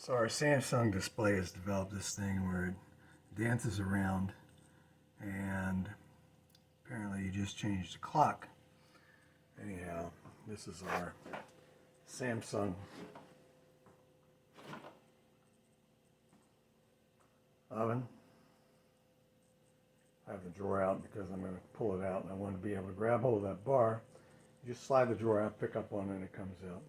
So our Samsung display has developed this thing where it dances around, and apparently you just changed the clock. Anyhow, this is our Samsung oven. I have the drawer out because I'm going to pull it out and I want to be able to grab hold of that bar. You just slide the drawer out, pick up on it, and it comes out.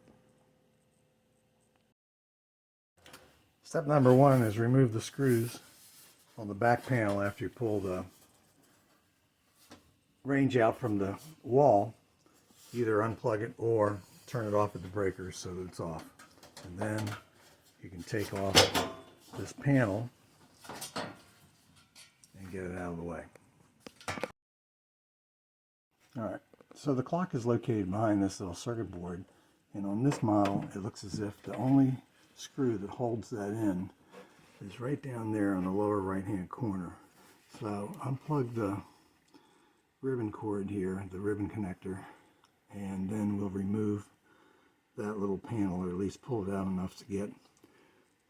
Step number one is remove the screws on the back panel after you pull the range out from the wall. Either unplug it or turn it off at the breaker so that it's off. And then you can take off this panel and get it out of the way. Alright, so the clock is located behind this little circuit board, and on this model it looks as if the only screw that holds that in is right down there on the lower right hand corner. So unplug the ribbon cord here, the ribbon connector, and then we'll remove that little panel, or at least pull it out enough to get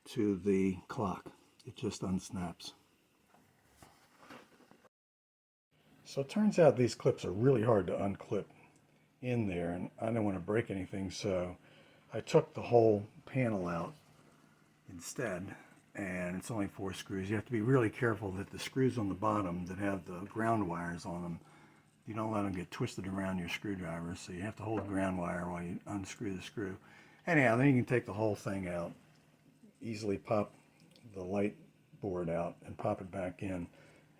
to the clock. It just unsnaps. So it turns out these clips are really hard to unclip in there, and I don't want to break anything, so I took the whole panel out instead, and it's only 4 screws. You have to be really careful that the screws on the bottom that have the ground wires on them, you don't let them get twisted around your screwdriver, so you have to hold the ground wire while you unscrew the screw. Anyhow, then you can take the whole thing out, easily pop the light board out and pop it back in,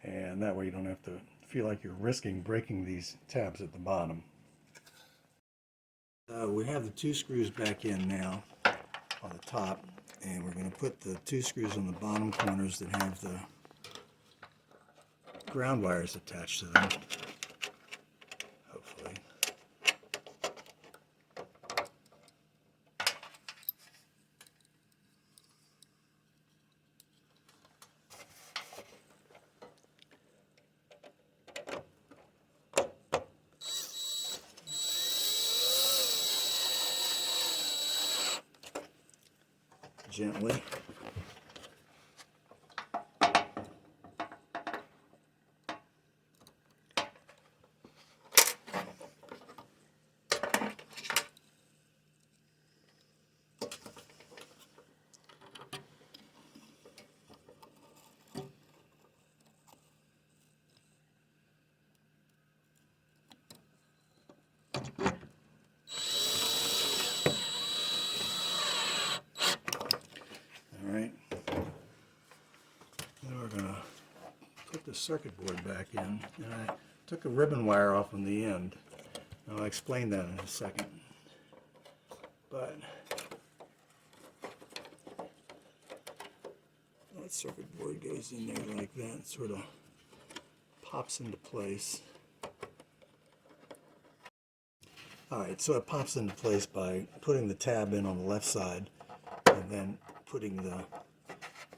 and that way you don't have to feel like you're risking breaking these tabs at the bottom. We have the 2 screws back in now on the top, and we're going to put the 2 screws on the bottom corners that have the ground wires attached to them. Hopefully. Gently. Alright, then we're going to put the circuit board back in, and I took a ribbon wire off on the end. I'll explain that in a second. But that circuit board goes in there like that, it sort of pops into place. Alright, so it pops into place by putting the tab in on the left side and then putting the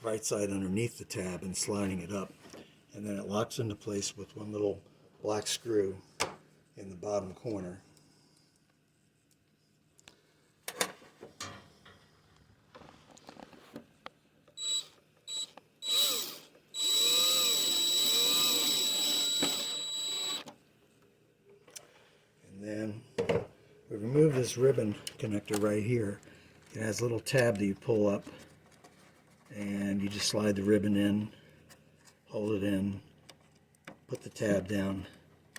right side underneath the tab and sliding it up, and then it locks into place with one little black screw in the bottom corner. And then we remove this ribbon connector right here. It has a little tab that you pull up, and you just slide the ribbon in, hold it in, put the tab down,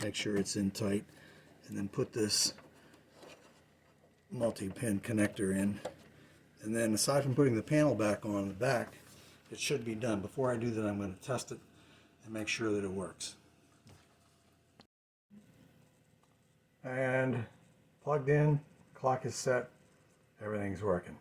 make sure it's in tight, and then put this multi-pin connector in. And then aside from putting the panel back on the back, it should be done. Before I do that, I'm going to test it and make sure that it works. And plugged in, clock is set, everything's working.